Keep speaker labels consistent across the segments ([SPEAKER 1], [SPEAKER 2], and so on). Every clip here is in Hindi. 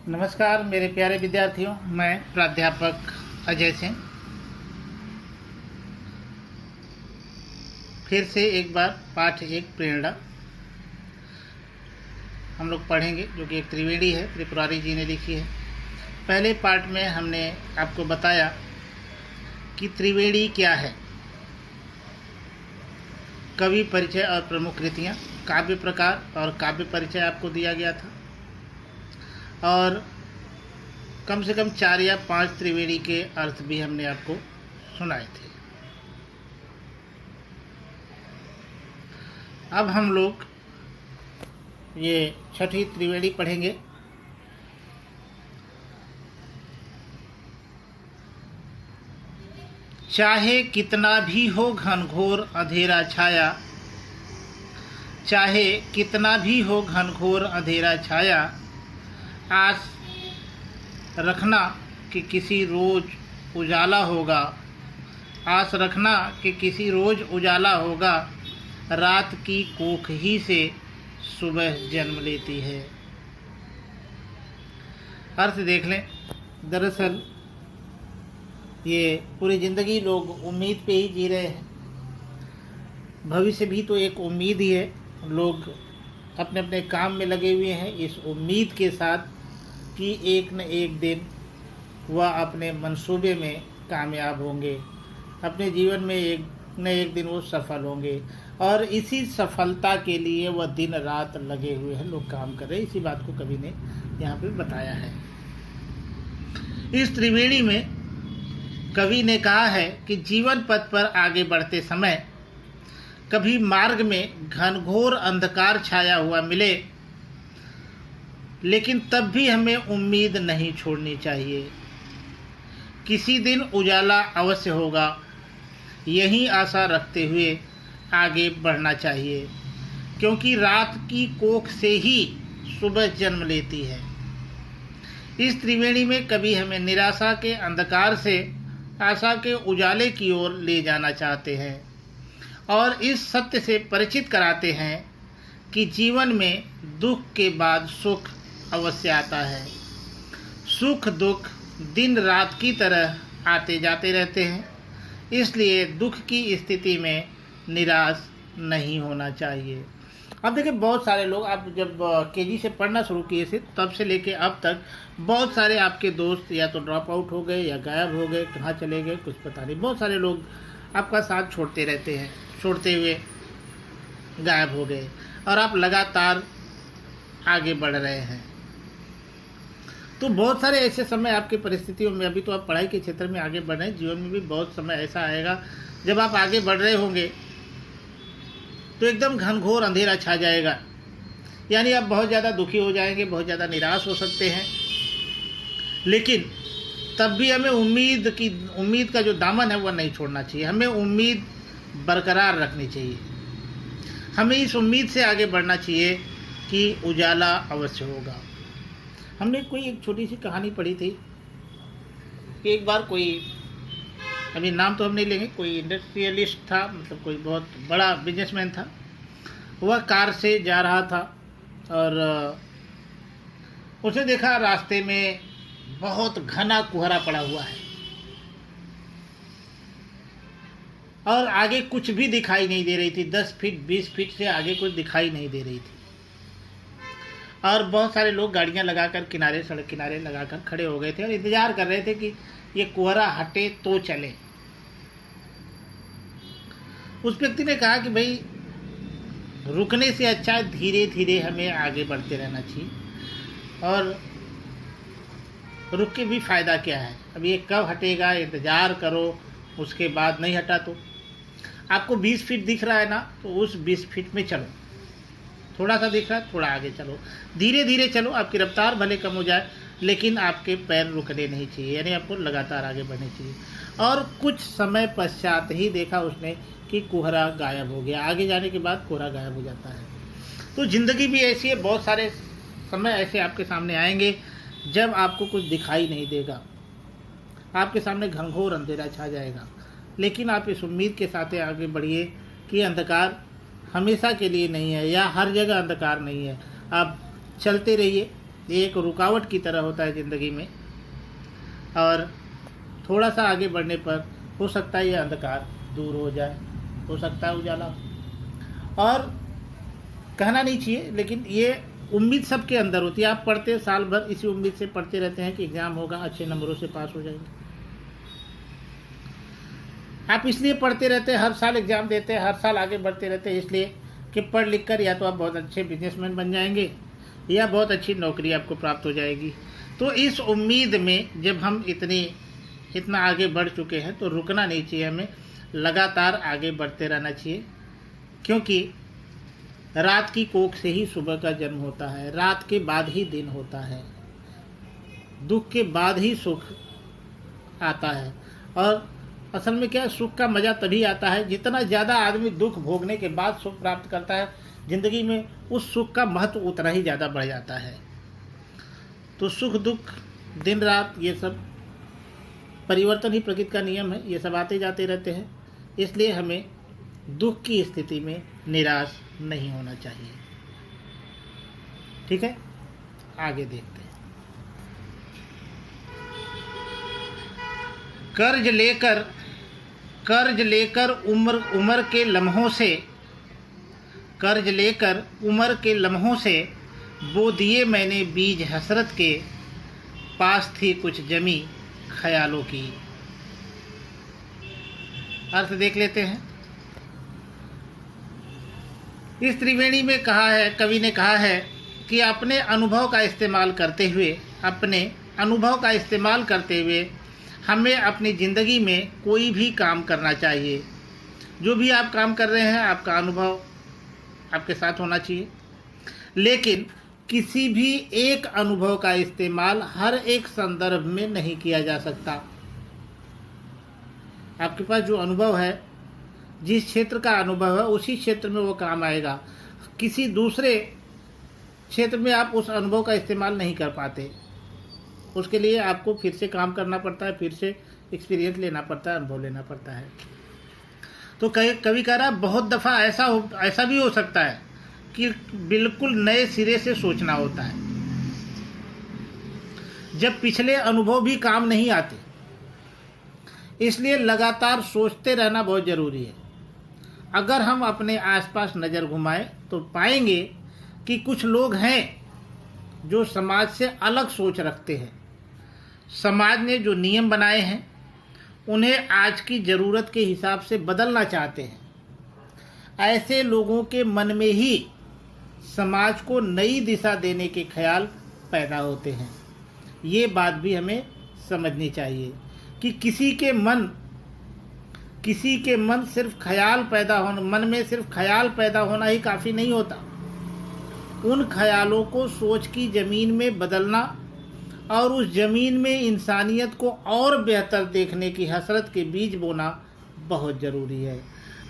[SPEAKER 1] नमस्कार मेरे प्यारे विद्यार्थियों, मैं प्राध्यापक अजय सिंह फिर से एक बार पाठ एक प्रेरणा हम लोग पढ़ेंगे, जो कि एक त्रिवेणी है, त्रिपुरारी जी ने लिखी है। पहले पाठ में हमने आपको बताया कि त्रिवेणी क्या है, कवि परिचय और प्रमुख कृतियाँ, काव्य प्रकार और काव्य परिचय आपको दिया गया था, और कम से कम 4 या 5 त्रिवेणी के अर्थ भी हमने आपको सुनाए थे। अब हम लोग ये छठी त्रिवेणी पढ़ेंगे। चाहे कितना भी हो घनघोर अंधेरा छाया, चाहे कितना भी हो घनघोर अंधेरा छाया, आस रखना कि किसी रोज उजाला होगा, आस रखना कि किसी रोज उजाला होगा, रात की कोख ही से सुबह जन्म लेती है। अर्थ देख लें। दरअसल ये पूरी ज़िंदगी लोग उम्मीद पे ही जी रहे हैं। भविष्य भी तो एक उम्मीद ही है। लोग अपने अपने काम में लगे हुए हैं इस उम्मीद के साथ कि एक न एक दिन वह अपने मंसूबे में कामयाब होंगे, अपने जीवन में एक न एक दिन वो सफल होंगे, और इसी सफलता के लिए वह दिन रात लगे हुए हैं, लोग काम कर रहे हैं। इसी बात को कवि ने यहाँ पे बताया है। इस त्रिवेणी में कवि ने कहा है कि जीवन पथ पर आगे बढ़ते समय कभी मार्ग में घनघोर अंधकार छाया हुआ मिले, लेकिन तब भी हमें उम्मीद नहीं छोड़नी चाहिए। किसी दिन उजाला अवश्य होगा, यही आशा रखते हुए आगे बढ़ना चाहिए, क्योंकि रात की कोख से ही सुबह जन्म लेती है। इस त्रिवेणी में कवि हमें निराशा के अंधकार से आशा के उजाले की ओर ले जाना चाहते हैं और इस सत्य से परिचित कराते हैं कि जीवन में दुख के बाद सुख अवश्य आता है। सुख दुख दिन रात की तरह आते जाते रहते हैं, इसलिए दुख की स्थिति में निराश नहीं होना चाहिए। अब देखिए, बहुत सारे लोग, आप जब केजी से पढ़ना शुरू किए थे तब से लेके अब तक बहुत सारे आपके दोस्त या तो ड्रॉप आउट हो गए या गायब हो गए, कहाँ चले गए कुछ पता नहीं। बहुत सारे लोग आपका साथ छोड़ते रहते हैं, छोड़ते हुए गायब हो गए, और आप लगातार आगे बढ़ रहे हैं। तो बहुत सारे ऐसे समय आपकी परिस्थितियों में, अभी तो आप पढ़ाई के क्षेत्र में आगे बढ़ रहे हैं, जीवन में भी बहुत समय ऐसा आएगा जब आप आगे बढ़ रहे होंगे तो एकदम घनघोर अंधेरा छा जाएगा, यानी आप बहुत ज़्यादा दुखी हो जाएंगे, बहुत ज़्यादा निराश हो सकते हैं। लेकिन तब भी हमें उम्मीद का जो दामन है वह नहीं छोड़ना चाहिए। हमें उम्मीद बरकरार रखनी चाहिए। हमें इस उम्मीद से आगे बढ़ना चाहिए कि उजाला अवश्य होगा। हमने कोई एक छोटी सी कहानी पढ़ी थी कि एक बार कोई, अभी नाम तो हम नहीं लेंगे, कोई इंडस्ट्रियलिस्ट था, मतलब कोई बहुत बड़ा बिजनेसमैन था। वह कार से जा रहा था और उसने देखा रास्ते में बहुत घना कुहरा पड़ा हुआ है और आगे कुछ भी दिखाई नहीं दे रही थी। 10 फीट 20 फीट से आगे कुछ दिखाई नहीं दे रही थी, और बहुत सारे लोग गाड़ियां लगाकर किनारे, सड़क किनारे लगाकर खड़े हो गए थे और इंतजार कर रहे थे कि ये कोहरा हटे तो चले। उस व्यक्ति ने कहा कि भाई, रुकने से अच्छा धीरे धीरे हमें आगे बढ़ते रहना चाहिए, और रुक के भी फ़ायदा क्या है, अब ये कब हटेगा, इंतज़ार करो, उसके बाद नहीं हटा तो आपको 20 फीट दिख रहा है ना, तो उस 20 फीट में चलो। थोड़ा सा दिख रहा है, थोड़ा आगे चलो, धीरे धीरे चलो। आपकी रफ्तार भले कम हो जाए, लेकिन आपके पैर रुकने नहीं चाहिए, यानी आपको लगातार आगे बढ़ने चाहिए। और कुछ समय पश्चात ही देखा उसने कि कोहरा गायब हो गया। आगे जाने के बाद कोहरा गायब हो जाता है। तो ज़िंदगी भी ऐसी है, बहुत सारे समय ऐसे आपके सामने आएंगे जब आपको कुछ दिखाई नहीं देगा, आपके सामने घनघोर अंधेरा छा जाएगा, लेकिन आप इस उम्मीद के साथ आगे बढ़िए कि अंधकार हमेशा के लिए नहीं है, या हर जगह अंधकार नहीं है। आप चलते रहिए, ये एक रुकावट की तरह होता है ज़िंदगी में, और थोड़ा सा आगे बढ़ने पर हो सकता है ये अंधकार दूर हो जाए, हो सकता है उजाला हो। और कहना नहीं चाहिए, लेकिन ये उम्मीद सबके अंदर होती है। आप पढ़ते साल भर इसी उम्मीद से पढ़ते रहते हैं कि एग्ज़ाम होगा, अच्छे नंबरों से पास हो जाएंगे। आप इसलिए पढ़ते रहते हैं, हर साल एग्ज़ाम देते हैं, हर साल आगे बढ़ते रहते हैं, इसलिए कि पढ़ लिख कर या तो आप बहुत अच्छे बिजनेसमैन बन जाएंगे या बहुत अच्छी नौकरी आपको प्राप्त हो जाएगी। तो इस उम्मीद में जब हम इतना आगे बढ़ चुके हैं तो रुकना नहीं चाहिए, हमें लगातार आगे बढ़ते रहना चाहिए। क्योंकि रात की कोख से ही सुबह का जन्म होता है, रात के बाद ही दिन होता है, दुख के बाद ही सुख आता है। और असल में क्या है, सुख का मज़ा तभी आता है जितना ज़्यादा आदमी दुख भोगने के बाद सुख प्राप्त करता है ज़िंदगी में, उस सुख का महत्व उतना ही ज़्यादा बढ़ जाता है। तो सुख दुख दिन रात ये सब परिवर्तन ही प्रकृति का नियम है, ये सब आते जाते रहते हैं। इसलिए हमें दुख की स्थिति में निराश नहीं होना चाहिए। ठीक है, आगे देखते हैं। कर्ज लेकर उम्र के लम्हों से बो दिए मैंने बीज हसरत के, पास थी कुछ जमी ख्यालों की। अर्थ देख लेते हैं। इस त्रिवेणी में कवि ने कहा है कि अपने अनुभव का इस्तेमाल करते हुए हमें अपनी ज़िंदगी में कोई भी काम करना चाहिए। जो भी आप काम कर रहे हैं, आपका अनुभव आपके साथ होना चाहिए, लेकिन किसी भी एक अनुभव का इस्तेमाल हर एक संदर्भ में नहीं किया जा सकता। आपके पास जो अनुभव है, जिस क्षेत्र का अनुभव है, उसी क्षेत्र में वो काम आएगा। किसी दूसरे क्षेत्र में आप उस अनुभव का इस्तेमाल नहीं कर पाते। उसके लिए आपको फिर से काम करना पड़ता है, फिर से एक्सपीरियंस लेना पड़ता है, अनुभव लेना पड़ता है। तो कभी कह रहा बहुत दफ़ा ऐसा भी हो सकता है कि बिल्कुल नए सिरे से सोचना होता है, जब पिछले अनुभव भी काम नहीं आते। इसलिए लगातार सोचते रहना बहुत ज़रूरी है। अगर हम अपने आसपास नज़र घुमाएं तो पाएंगे कि कुछ लोग हैं जो समाज से अलग सोच रखते हैं। समाज ने जो नियम बनाए हैं उन्हें आज की ज़रूरत के हिसाब से बदलना चाहते हैं। ऐसे लोगों के मन में ही समाज को नई दिशा देने के ख्याल पैदा होते हैं। ये बात भी हमें समझनी चाहिए कि किसी के मन सिर्फ मन में सिर्फ ख्याल पैदा होना ही काफ़ी नहीं होता। उन ख्यालों को सोच की ज़मीन में बदलना और उस ज़मीन में इंसानियत को और बेहतर देखने की हसरत के बीज बोना बहुत ज़रूरी है।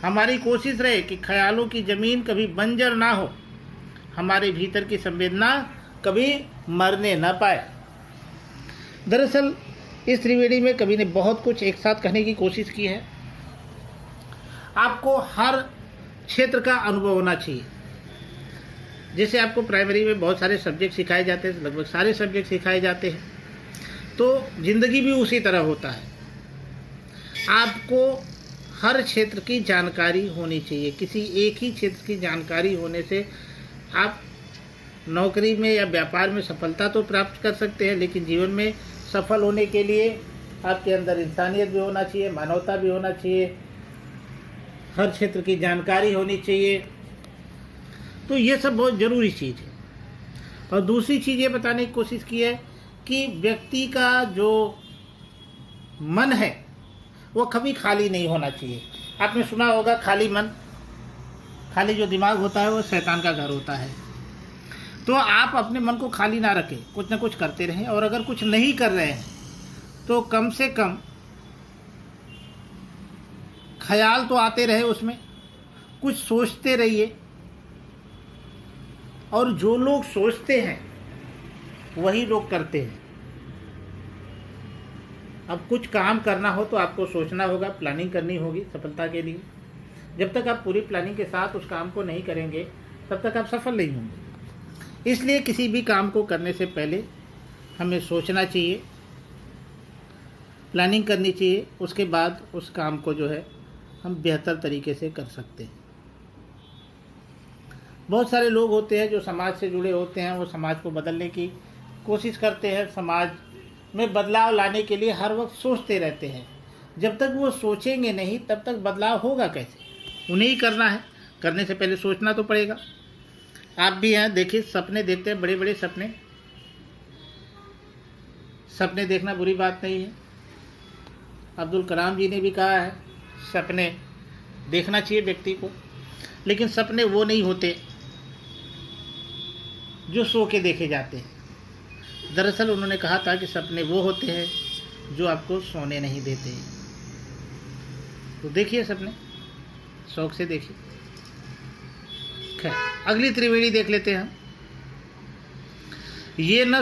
[SPEAKER 1] हमारी कोशिश रहे कि ख्यालों की ज़मीन कभी बंजर ना हो, हमारे भीतर की संवेदना कभी मरने ना पाए। दरअसल इस त्रिवेणी में कवि ने बहुत कुछ एक साथ कहने की कोशिश की है। आपको हर क्षेत्र का अनुभव होना चाहिए। जैसे आपको प्राइमरी में बहुत सारे सब्जेक्ट सिखाए जाते हैं, लगभग सारे सब्जेक्ट सिखाए जाते हैं, तो ज़िंदगी भी उसी तरह होता है। आपको हर क्षेत्र की जानकारी होनी चाहिए। किसी एक ही क्षेत्र की जानकारी होने से आप नौकरी में या व्यापार में सफलता तो प्राप्त कर सकते हैं, लेकिन जीवन में सफल होने के लिए आपके अंदर इंसानियत भी होना चाहिए, मानवता भी होना चाहिए, हर क्षेत्र की जानकारी होनी चाहिए। तो ये सब बहुत ज़रूरी चीज़ है। और दूसरी चीज़ ये बताने की कोशिश की है कि व्यक्ति का जो मन है वो कभी खाली नहीं होना चाहिए। आपने सुना होगा खाली जो दिमाग होता है वो शैतान का घर होता है। तो आप अपने मन को खाली ना रखें, कुछ ना कुछ करते रहें। और अगर कुछ नहीं कर रहे हैं तो कम से कम ख्याल तो आते रहे, उसमें कुछ सोचते रहिए। और जो लोग सोचते हैं वही लोग करते हैं। अब कुछ काम करना हो तो आपको सोचना होगा, प्लानिंग करनी होगी सफलता के लिए। जब तक आप पूरी प्लानिंग के साथ उस काम को नहीं करेंगे तब तक आप सफल नहीं होंगे। इसलिए किसी भी काम को करने से पहले हमें सोचना चाहिए, प्लानिंग करनी चाहिए, उसके बाद उस काम को जो है हम बेहतर तरीके से कर सकते हैं। बहुत सारे लोग होते हैं जो समाज से जुड़े होते हैं, वो समाज को बदलने की कोशिश करते हैं, समाज में बदलाव लाने के लिए हर वक्त सोचते रहते हैं। जब तक वो सोचेंगे नहीं तब तक बदलाव होगा कैसे? उन्हें ही करना है, करने से पहले सोचना तो पड़ेगा। आप भी हैं, देखिए सपने देखते हैं, बड़े बड़े सपने। सपने देखना बुरी बात नहीं है। अब्दुल कलाम जी ने भी कहा है सपने देखना चाहिए व्यक्ति को, लेकिन सपने वो नहीं होते जो सो के देखे जाते हैं। दरअसल उन्होंने कहा था कि सपने वो होते हैं जो आपको सोने नहीं देते। तो देखिए सपने, शौक से देखिए। खैर, अगली त्रिवेणी देख लेते हैं। ये न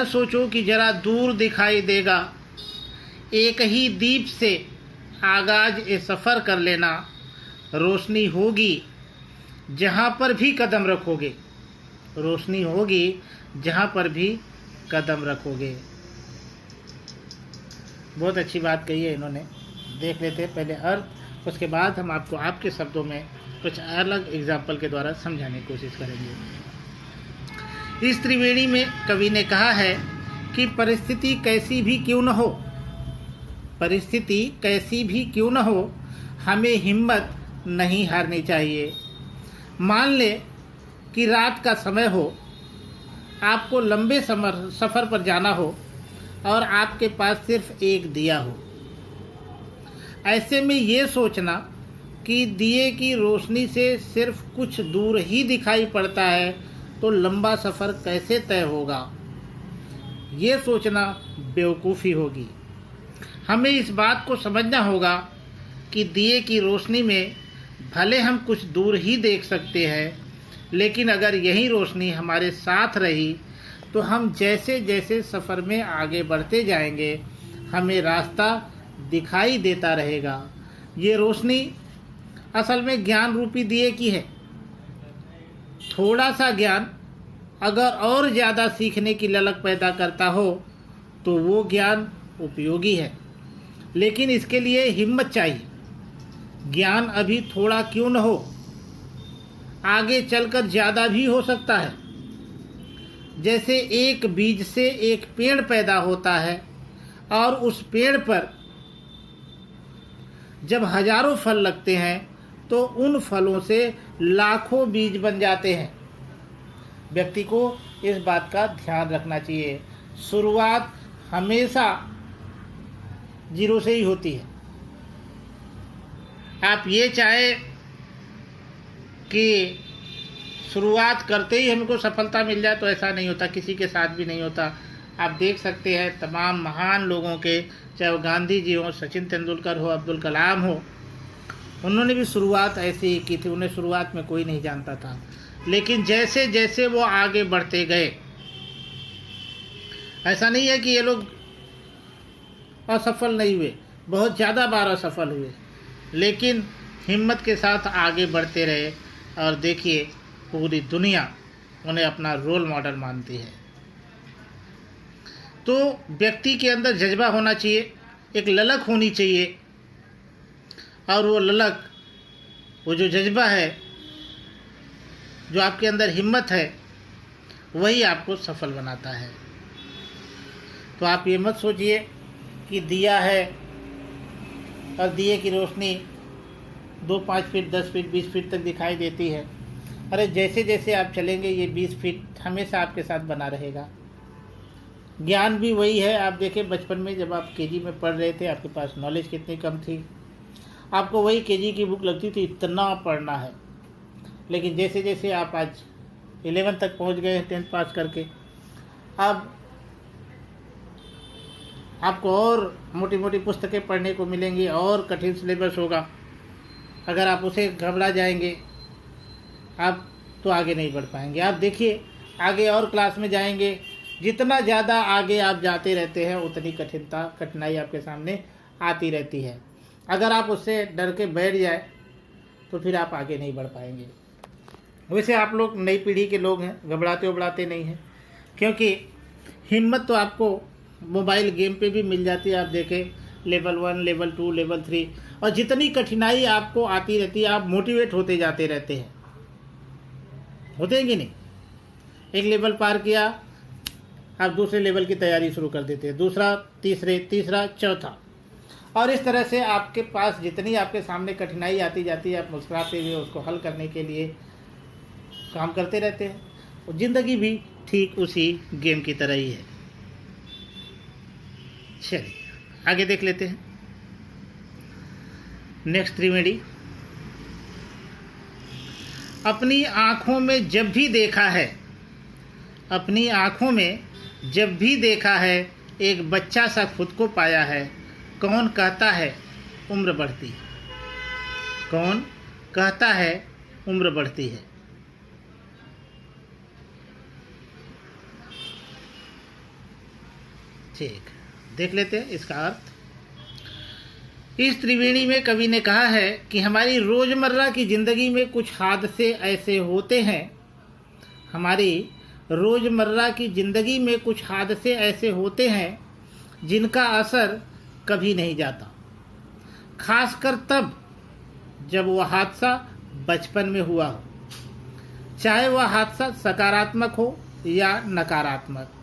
[SPEAKER 1] सोचो कि जरा दूर दिखाई देगा, एक ही दीप से आगाज ए सफ़र कर लेना, रोशनी होगी जहाँ पर भी कदम रखोगे, रोशनी होगी जहाँ पर भी कदम रखोगे। बहुत अच्छी बात कही है इन्होंने। देख लेते हैं पहले अर्थ, उसके बाद हम आपको आपके शब्दों में कुछ अलग एग्जाम्पल के द्वारा समझाने की कोशिश करेंगे। इस त्रिवेणी में कवि ने कहा है कि परिस्थिति कैसी भी क्यों न हो, परिस्थिति कैसी भी क्यों न हो, हमें हिम्मत नहीं हारनी चाहिए। मान ले कि रात का समय हो, आपको लंबे सफ़र पर जाना हो और आपके पास सिर्फ एक दिया हो। ऐसे में ये सोचना कि दिए की रोशनी से सिर्फ कुछ दूर ही दिखाई पड़ता है तो लंबा सफ़र कैसे तय होगा, ये सोचना बेवकूफ़ी होगी। हमें इस बात को समझना होगा कि दिए की रोशनी में भले हम कुछ दूर ही देख सकते हैं, लेकिन अगर यही रोशनी हमारे साथ रही तो हम जैसे जैसे सफ़र में आगे बढ़ते जाएंगे हमें रास्ता दिखाई देता रहेगा। ये रोशनी असल में ज्ञान रूपी दिए की है। थोड़ा सा ज्ञान अगर और ज़्यादा सीखने की ललक पैदा करता हो तो वो ज्ञान उपयोगी है, लेकिन इसके लिए हिम्मत चाहिए। ज्ञान अभी थोड़ा क्यों न हो, आगे चलकर ज़्यादा भी हो सकता है। जैसे एक बीज से एक पेड़ पैदा होता है और उस पेड़ पर जब हजारों फल लगते हैं तो उन फलों से लाखों बीज बन जाते हैं। व्यक्ति को इस बात का ध्यान रखना चाहिए। शुरुआत हमेशा जीरो से ही होती है। आप ये चाहे कि शुरुआत करते ही हमको सफलता मिल जाए तो ऐसा नहीं होता, किसी के साथ भी नहीं होता। आप देख सकते हैं तमाम महान लोगों के, चाहे वो गांधी जी हो, सचिन तेंदुलकर हो, अब्दुल कलाम हो, उन्होंने भी शुरुआत ऐसे ही की थी। उन्हें शुरुआत में कोई नहीं जानता था, लेकिन जैसे जैसे वो आगे बढ़ते गए, ऐसा नहीं है कि ये लोग असफल नहीं हुए, बहुत ज़्यादा बार असफल हुए, लेकिन हिम्मत के साथ आगे बढ़ते रहे और देखिए पूरी दुनिया उन्हें अपना रोल मॉडल मानती है। तो व्यक्ति के अंदर जज्बा होना चाहिए, एक ललक होनी चाहिए, और वो ललक, वो जो जज्बा है, जो आपके अंदर हिम्मत है, वही आपको सफल बनाता है। तो आप ये मत सोचिए कि दिया है और दिए की रोशनी 2-5 फीट 10 फीट 20 फीट तक दिखाई देती है। अरे जैसे जैसे आप चलेंगे ये 20 फीट हमेशा आपके साथ बना रहेगा। ज्ञान भी वही है। आप देखें बचपन में जब आप केजी में पढ़ रहे थे, आपके पास नॉलेज कितनी कम थी, आपको वही केजी की बुक लगती थी, इतना पढ़ना है। लेकिन जैसे जैसे आप आज 11 तक पहुंच गए, 10th पास करके, अब आपको और मोटी मोटी पुस्तकें पढ़ने को मिलेंगी और कठिन सिलेबस होगा। अगर आप उसे घबरा जाएंगे आप तो आगे नहीं बढ़ पाएंगे। आप देखिए आगे और क्लास में जाएंगे, जितना ज़्यादा आगे आप जाते रहते हैं उतनी कठिनाई आपके सामने आती रहती है। अगर आप उससे डर के बैठ जाए तो फिर आप आगे नहीं बढ़ पाएंगे। वैसे आप लोग नई पीढ़ी के लोग हैं, घबराते उबड़ाते नहीं हैं, क्योंकि हिम्मत तो आपको मोबाइल गेम पे भी मिल जाती है। आप देखें लेवल 1, लेवल 2, लेवल 3, और जितनी कठिनाई आपको आती रहती है आप मोटिवेट होते जाते रहते हैं, होते हैं कि नहीं। एक लेवल पार किया, आप दूसरे लेवल की तैयारी शुरू कर देते हैं, दूसरा, तीसरा, चौथा, और इस तरह से आपके पास जितनी आपके सामने कठिनाई आती जाती है आप मुस्कुराते हुए उसको हल करने के लिए काम करते रहते हैं। और ज़िंदगी भी ठीक उसी गेम की तरह ही है। चलिए आगे देख लेते हैं। नेक्स्ट त्रिवेणी, अपनी आँखों में जब भी देखा है, अपनी आँखों में जब भी देखा है एक बच्चा सा खुद को पाया है, कौन कहता है उम्र बढ़ती है, कौन कहता है उम्र बढ़ती है। ठीक, देख लेते हैं इसका अर्थ। इस त्रिवेणी में कवि ने कहा है कि हमारी रोज़मर्रा की ज़िंदगी में कुछ हादसे ऐसे होते हैं, हमारी रोज़मर्रा की ज़िंदगी में कुछ हादसे ऐसे होते हैं जिनका असर कभी नहीं जाता, खासकर तब जब वह हादसा बचपन में हुआ हो, चाहे वह हादसा सकारात्मक हो या नकारात्मक।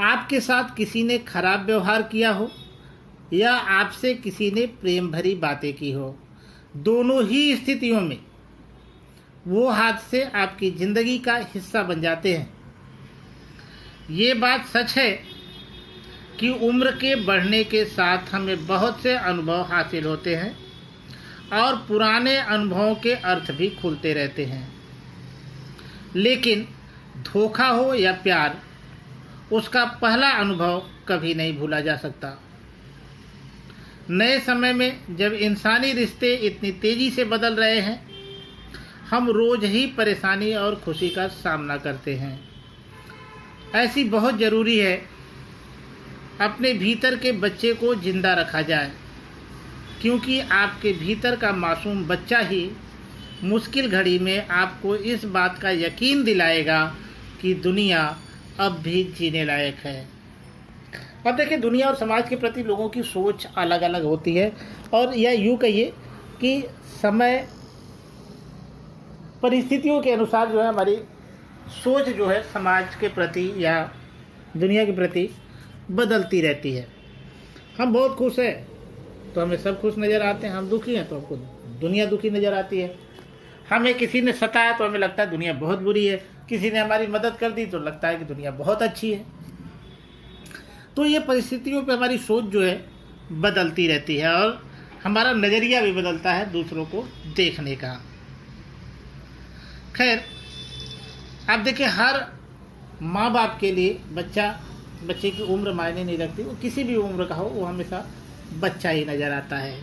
[SPEAKER 1] आपके साथ किसी ने खराब व्यवहार किया हो या आपसे किसी ने प्रेम भरी बातें की हो, दोनों ही स्थितियों में वो हादसे आपकी ज़िंदगी का हिस्सा बन जाते हैं। ये बात सच है कि उम्र के बढ़ने के साथ हमें बहुत से अनुभव हासिल होते हैं और पुराने अनुभवों के अर्थ भी खुलते रहते हैं, लेकिन धोखा हो या प्यार, उसका पहला अनुभव कभी नहीं भूला जा सकता। नए समय में जब इंसानी रिश्ते इतनी तेज़ी से बदल रहे हैं, हम रोज़ ही परेशानी और खुशी का सामना करते हैं। ऐसी बहुत ज़रूरी है अपने भीतर के बच्चे को जिंदा रखा जाए, क्योंकि आपके भीतर का मासूम बच्चा ही मुश्किल घड़ी में आपको इस बात का यकीन दिलाएगा कि दुनिया अब भी जीने लायक है। अब देखिए, दुनिया और समाज के प्रति लोगों की सोच अलग अलग होती है, और या यूँ कहिए कि समय परिस्थितियों के अनुसार जो है हमारी सोच जो है समाज के प्रति या दुनिया के प्रति बदलती रहती है। हम बहुत खुश हैं तो हमें सब खुश नज़र आते हैं, हम दुखी हैं तो हमको दुनिया दुखी नज़र आती है। हमें किसी ने सताया तो हमें लगता है दुनिया बहुत बुरी है, किसी ने हमारी मदद कर दी तो लगता है कि दुनिया बहुत अच्छी है। तो ये परिस्थितियों पे हमारी सोच जो है बदलती रहती है और हमारा नज़रिया भी बदलता है दूसरों को देखने का। खैर, आप देखिए, हर माँ बाप के लिए बच्चे की उम्र मायने नहीं रखती, वो किसी भी उम्र का हो, वो हमेशा बच्चा ही नज़र आता है।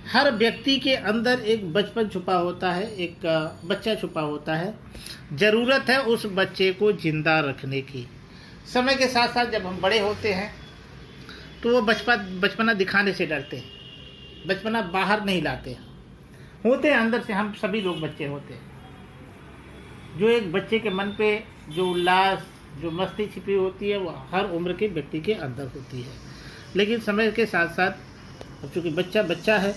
[SPEAKER 1] हर व्यक्ति के अंदर एक बचपन छुपा होता है, एक बच्चा छुपा होता है। ज़रूरत है उस बच्चे को जिंदा रखने की। समय के साथ साथ जब हम बड़े होते हैं तो वो बचपना दिखाने से डरते हैं, बचपना बाहर नहीं लाते हैं। होते हैं अंदर से, हम सभी लोग बच्चे होते हैं। जो एक बच्चे के मन पे जो उल्लास, जो मस्ती छिपी होती है, वो हर उम्र के व्यक्ति के अंदर होती है। लेकिन समय के साथ साथ अब चूँकि बच्चा है,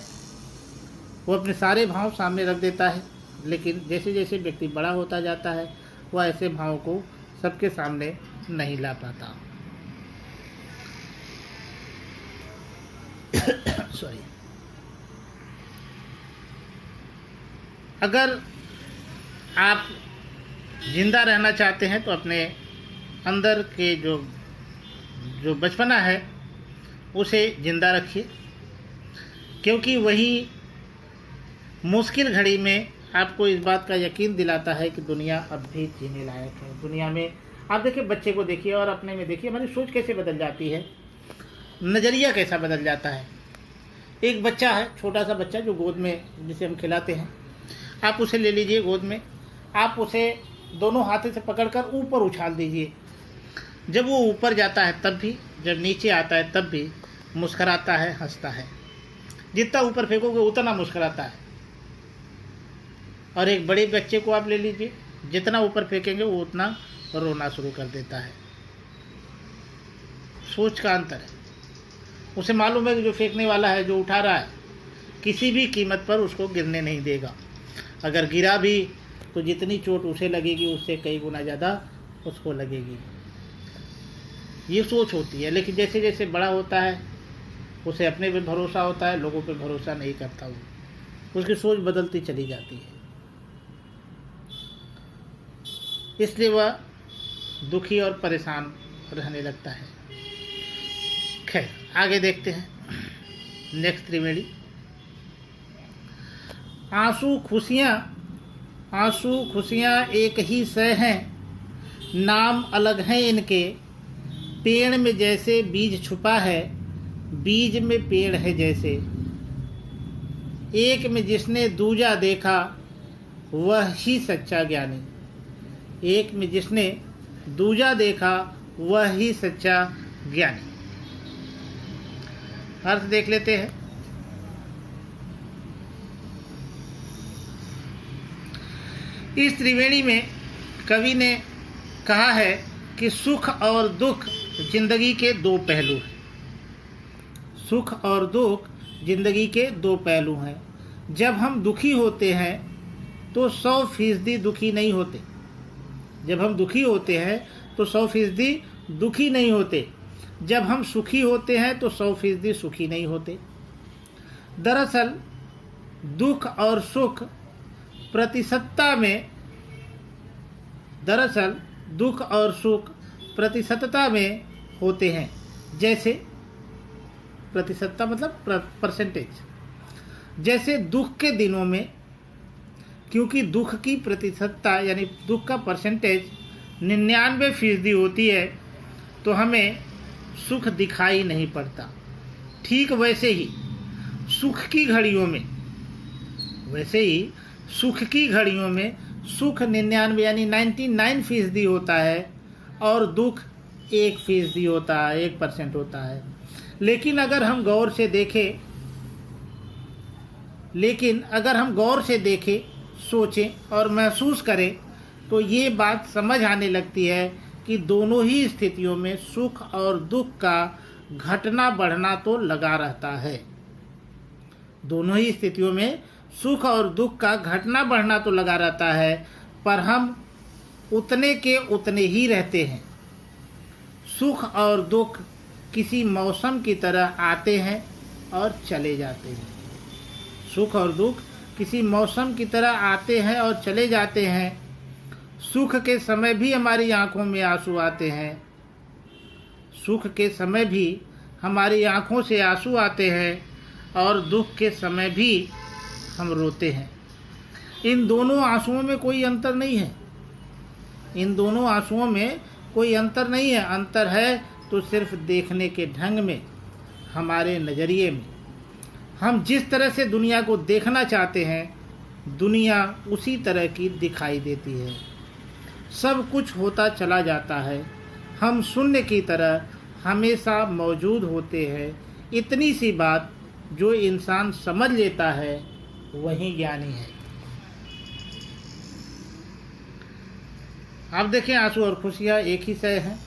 [SPEAKER 1] वो अपने सारे भाव सामने रख देता है, लेकिन जैसे जैसे व्यक्ति बड़ा होता जाता है वह ऐसे भावों को सबके सामने नहीं ला पाता। सॉरी। अगर आप जिंदा रहना चाहते हैं तो अपने अंदर के जो बचपना है उसे जिंदा रखिए, क्योंकि वही मुश्किल घड़ी में आपको इस बात का यकीन दिलाता है कि दुनिया अब भी जीने लायक है। दुनिया में आप देखिए, बच्चे को देखिए और अपने में देखिए, हमारी सोच कैसे बदल जाती है, नज़रिया कैसा बदल जाता है। एक बच्चा है, छोटा सा बच्चा जो गोद में जिसे हम खिलाते हैं, आप उसे ले लीजिए गोद में, आप उसे दोनों हाथों से पकड़कर ऊपर उछाल दीजिए। जब वो ऊपर जाता है तब भी, जब नीचे आता है तब भी मुस्कराता है, हंसता है। जितना ऊपर फेंकोगे उतना मुस्कराता है। और एक बड़े बच्चे को आप ले लीजिए, जितना ऊपर फेंकेंगे वो उतना रोना शुरू कर देता है। सोच का अंतर है। उसे मालूम है कि जो फेंकने वाला है, जो उठा रहा है, किसी भी कीमत पर उसको गिरने नहीं देगा। अगर गिरा भी तो जितनी चोट उसे लगेगी उससे कई गुना ज़्यादा उसको लगेगी। ये सोच होती है। लेकिन जैसे जैसे बड़ा होता है उसे अपने पे भरोसा होता है, लोगों पे भरोसा नहीं करता वो, उसकी सोच बदलती चली जाती है। इसलिए वह दुखी और परेशान रहने लगता है। खैर आगे देखते हैं नेक्स्ट त्रिवेणी। आंसू खुशियाँ एक ही सह हैं, नाम अलग हैं इनके। पेड़ में जैसे बीज छुपा है, बीज में पेड़ है जैसे। एक में जिसने दूजा देखा, वह ही सच्चा ज्ञानी। एक में जिसने दूजा देखा, वह ही सच्चा ज्ञानी। अर्थ देख लेते हैं। इस त्रिवेणी में कवि ने कहा है कि सुख और दुख जिंदगी के दो पहलू हैं। सुख और दुख जिंदगी के दो पहलू हैं। जब हम दुखी होते हैं तो 100% दुखी नहीं होते। जब हम दुखी होते हैं तो 100% दुखी नहीं होते। जब हम सुखी होते हैं तो 100% सुखी नहीं होते। दरअसल दुख और सुख प्रतिशतता में होते हैं। जैसे प्रतिशतता मतलब परसेंटेज। जैसे दुख के दिनों में, क्योंकि दुख की प्रतिशतता यानी दुख का परसेंटेज 99% होती है, तो हमें सुख दिखाई नहीं पड़ता। ठीक वैसे ही सुख की घड़ियों में सुख 99 यानी 99% होता है और दुख 1% होता है, 1% होता है। लेकिन अगर हम गौर से देखें, सोचें और महसूस करें तो ये बात समझ आने लगती है कि दोनों ही स्थितियों में सुख और दुख का घटना बढ़ना तो लगा रहता है। दोनों ही स्थितियों में सुख और दुख का घटना बढ़ना तो लगा रहता है, पर हम उतने के उतने ही रहते हैं। सुख और दुख किसी मौसम की तरह आते हैं और चले जाते हैं। सुख और दुख किसी मौसम की तरह आते हैं और चले जाते हैं। सुख के समय भी हमारी आंखों में आंसू आते हैं। सुख के समय भी हमारी आंखों से आंसू आते हैं और दुख के समय भी हम रोते हैं। इन दोनों आंसुओं में कोई अंतर नहीं है। अंतर है तो सिर्फ देखने के ढंग में, हमारे नज़रिए में। हम जिस तरह से दुनिया को देखना चाहते हैं, दुनिया उसी तरह की दिखाई देती है। सब कुछ होता चला जाता है। हम शून्य की तरह हमेशा मौजूद होते हैं। इतनी सी बात जो इंसान समझ लेता है वही ज्ञानी है। आप देखें, आंसू और खुशियाँ एक ही शय हैं।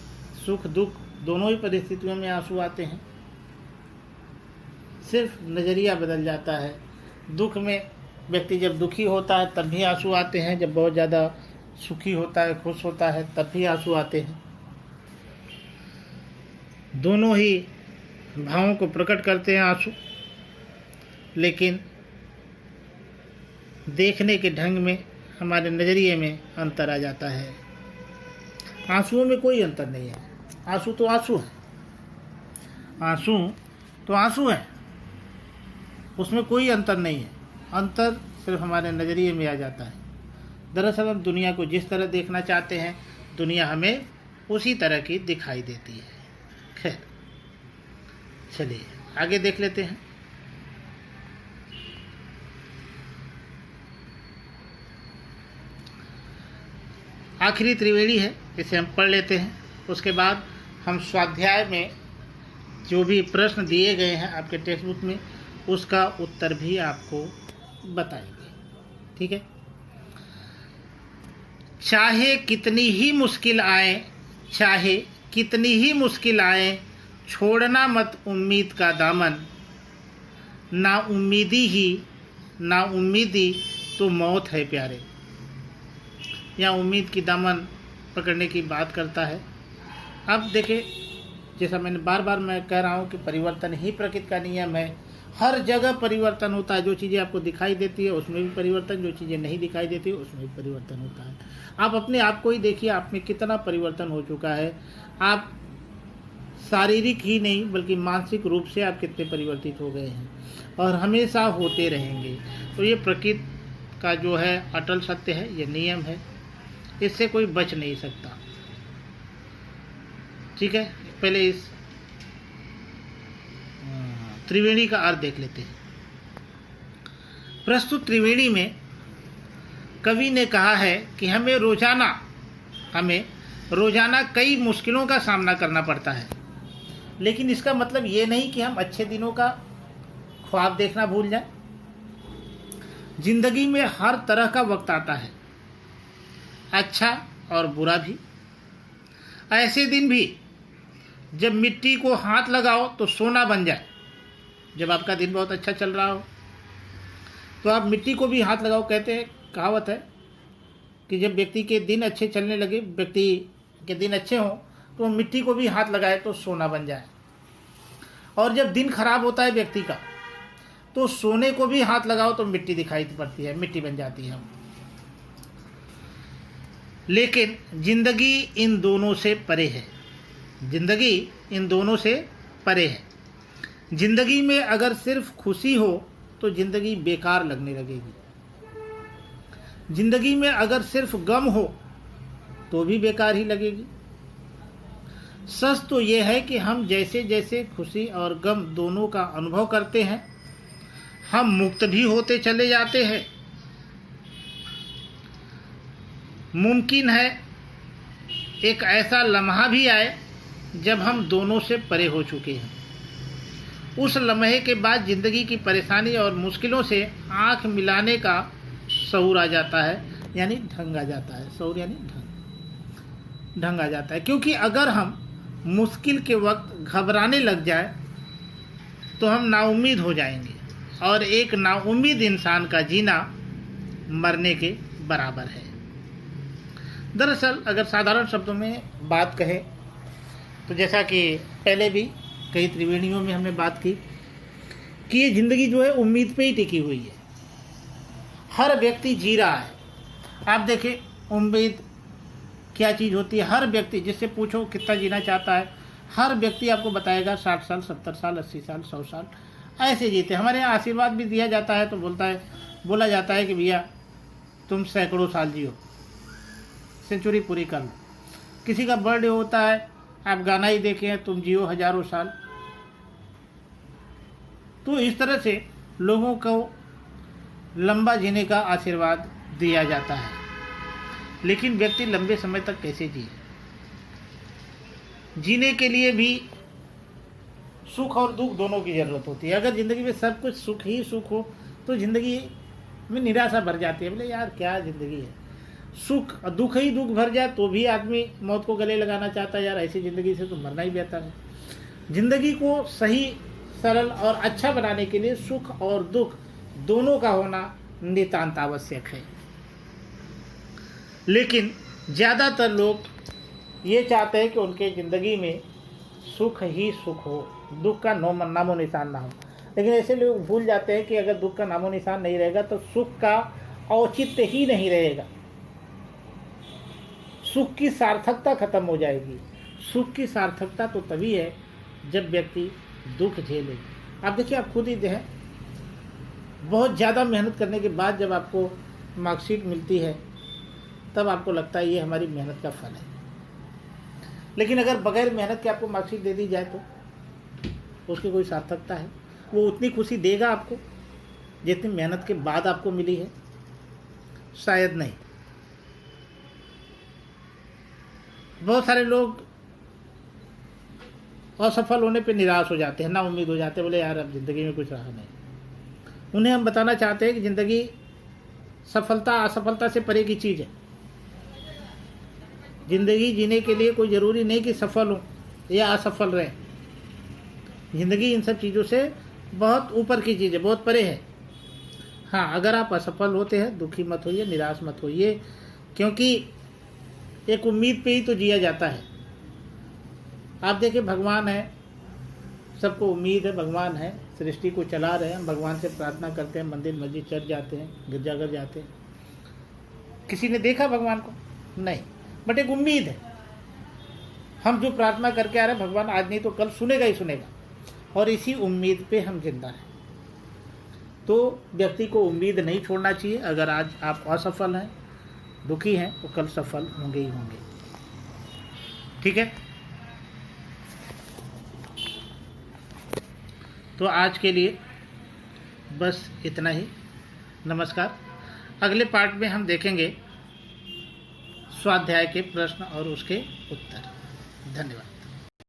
[SPEAKER 1] सुख दुख दोनों ही परिस्थितियों में आंसू आते हैं, सिर्फ नज़रिया बदल जाता है। दुख में व्यक्ति जब दुखी होता है तब भी आंसू आते हैं, जब बहुत ज़्यादा सुखी होता है, खुश होता है, तब भी आंसू आते हैं। दोनों ही भावों को प्रकट करते हैं आंसू, लेकिन देखने के ढंग में, हमारे नज़रिए में अंतर आ जाता है। आंसुओं में कोई अंतर नहीं है। आंसू तो आंसू है, उसमें कोई अंतर नहीं है। अंतर सिर्फ हमारे नज़रिए में आ जाता है। दरअसल हम दुनिया को जिस तरह देखना चाहते हैं, दुनिया हमें उसी तरह की दिखाई देती है। खैर चलिए आगे देख लेते हैं। आखिरी त्रिवेणी है, इसे हम पढ़ लेते हैं। उसके बाद हम स्वाध्याय में जो भी प्रश्न दिए गए हैं आपके टेक्स्ट बुक में, उसका उत्तर भी आपको बताएंगे। ठीक है। चाहे कितनी ही मुश्किल आए, चाहे कितनी ही मुश्किल आए, छोड़ना मत उम्मीद का दामन। ना उम्मीदी तो मौत है प्यारे। यहाँ उम्मीद की दामन पकड़ने की बात करता है। अब देखिए, जैसा मैंने बार बार मैं कह रहा हूँ कि परिवर्तन ही प्रकृति का नियम है। हर जगह परिवर्तन होता है। जो चीज़ें आपको दिखाई देती है उसमें भी परिवर्तन, जो चीज़ें नहीं दिखाई देती है उसमें भी परिवर्तन होता है। आप अपने आप को ही देखिए, आप में कितना परिवर्तन हो चुका है। आप शारीरिक ही नहीं बल्कि मानसिक रूप से आप कितने परिवर्तित हो गए हैं और हमेशा होते रहेंगे। तो ये प्रकृति का जो है अटल सत्य है, ये नियम है, इससे कोई बच नहीं सकता। ठीक है, पहले इस त्रिवेणी का अर्थ देख लेते हैं। प्रस्तुत त्रिवेणी में कवि ने कहा है कि हमें रोजाना कई मुश्किलों का सामना करना पड़ता है, लेकिन इसका मतलब ये नहीं कि हम अच्छे दिनों का ख्वाब देखना भूल जाएं। जिंदगी में हर तरह का वक्त आता है, अच्छा और बुरा भी। ऐसे दिन भी जब मिट्टी को हाथ लगाओ तो सोना बन जाए। जब आपका दिन बहुत अच्छा चल रहा हो तो आप मिट्टी को भी हाथ लगाओ। कहते हैं, कहावत है कि जब व्यक्ति के दिन अच्छे चलने लगे, व्यक्ति के दिन अच्छे हों तो मिट्टी को भी हाथ लगाए तो सोना बन जाए। और जब दिन खराब होता है व्यक्ति का तो सोने को भी हाथ लगाओ तो मिट्टी दिखाई पड़ती है, मिट्टी बन जाती है। लेकिन जिंदगी इन दोनों से परे है। जिंदगी इन दोनों से परे है। जिंदगी में अगर सिर्फ खुशी हो तो जिंदगी बेकार लगने लगेगी। जिंदगी में अगर सिर्फ गम हो तो भी बेकार ही लगेगी। सच तो यह है कि हम जैसे जैसे खुशी और गम दोनों का अनुभव करते हैं, हम मुक्त भी होते चले जाते हैं। मुमकिन है एक ऐसा लम्हा भी आए जब हम दोनों से परे हो चुके हैं। उस लम्हे के बाद जिंदगी की परेशानी और मुश्किलों से आंख मिलाने का शऊर आ जाता है, यानी ढंग आ जाता है। शऊर यानी ढंग आ जाता है। क्योंकि अगर हम मुश्किल के वक्त घबराने लग जाए तो हम नाउम्मीद हो जाएंगे, और एक नाउम्मीद इंसान का जीना मरने के बराबर है। दरअसल अगर साधारण शब्दों में बात कहें तो जैसा कि पहले भी कई त्रिवेणियों में हमने बात की कि ये ज़िंदगी जो है उम्मीद पे ही टिकी हुई है। हर व्यक्ति जी रहा है। आप देखें, उम्मीद क्या चीज़ होती है। हर व्यक्ति, जिससे पूछो कितना जीना चाहता है, हर व्यक्ति आपको बताएगा 60 साल, 70 साल, 80 साल, 100 साल ऐसे जीते। हमारे यहाँ आशीर्वाद भी दिया जाता है तो बोला जाता है कि भैया तुम सैकड़ों साल जियो, सेंचुरी पूरी कर लो। किसी का बर्थडे होता है, आप गाना ही देखें, तुम जियो हजारों साल। तो इस तरह से लोगों को लंबा जीने का आशीर्वाद दिया जाता है। लेकिन व्यक्ति लंबे समय तक कैसे जिए? जीने के लिए भी सुख और दुख दोनों की ज़रूरत होती है। अगर ज़िंदगी में सब कुछ सुख ही सुख हो तो ज़िंदगी में निराशा भर जाती है। बोले यार क्या ज़िंदगी है। सुख दुख ही दुख भर जाए तो भी आदमी मौत को गले लगाना चाहता है। यार ऐसी ज़िंदगी से तो मरना ही बेहतर है। ज़िंदगी को सही, सरल और अच्छा बनाने के लिए सुख और दुख दोनों का होना नितांत आवश्यक है। लेकिन ज़्यादातर लोग ये चाहते हैं कि उनके ज़िंदगी में सुख ही सुख हो, दुख का नामो निशान ना हो। लेकिन ऐसे लोग भूल जाते हैं कि अगर दुख का नामो निशान नहीं रहेगा तो सुख का औचित्य ही नहीं रहेगा। सुख की सार्थकता खत्म हो जाएगी। सुख की सार्थकता तो तभी है जब व्यक्ति दुख झेले। आप देखिए, आप खुद ही देखें, बहुत ज़्यादा मेहनत करने के बाद जब आपको मार्कशीट मिलती है तब आपको लगता है ये हमारी मेहनत का फल है। लेकिन अगर बगैर मेहनत के आपको मार्कशीट दे दी जाए तो उसकी कोई सार्थकता है? वो उतनी खुशी देगा आपको जितनी मेहनत के बाद आपको मिली है? शायद नहीं। बहुत सारे लोग असफल होने पे निराश हो जाते हैं, ना उम्मीद हो जाते हैं। बोले यार अब ज़िंदगी में कुछ रहा नहीं। उन्हें हम बताना चाहते हैं कि ज़िंदगी सफलता असफलता से परे की चीज़ है। ज़िंदगी जीने के लिए कोई ज़रूरी नहीं कि सफल हो या असफल रहे। ज़िंदगी इन सब चीज़ों से बहुत ऊपर की चीज़ है, बहुत परे है। हाँ, अगर आप असफल होते हैं, दुखी मत होइए, निराश मत होइए, क्योंकि एक उम्मीद पे ही तो जिया जाता है। आप देखिए, भगवान है, सबको उम्मीद है, भगवान है, सृष्टि को चला रहे हैं, हम भगवान से प्रार्थना करते हैं, मंदिर मस्जिद चर्च जाते हैं, गिरजाघर जाते हैं। किसी ने देखा भगवान को? नहीं, बट एक उम्मीद है। हम जो प्रार्थना करके आ रहे हैं, भगवान आज नहीं तो कल सुनेगा ही सुनेगा, और इसी उम्मीद पे हम जिंदा हैं। तो व्यक्ति को उम्मीद नहीं छोड़ना चाहिए। अगर आज आप असफल हैं, दुखी हैं, तो कल सफल होंगे ही होंगे। ठीक है, तो आज के लिए बस इतना ही। नमस्कार। अगले पार्ट में हम देखेंगे स्वाध्याय के प्रश्न और उसके उत्तर। धन्यवाद।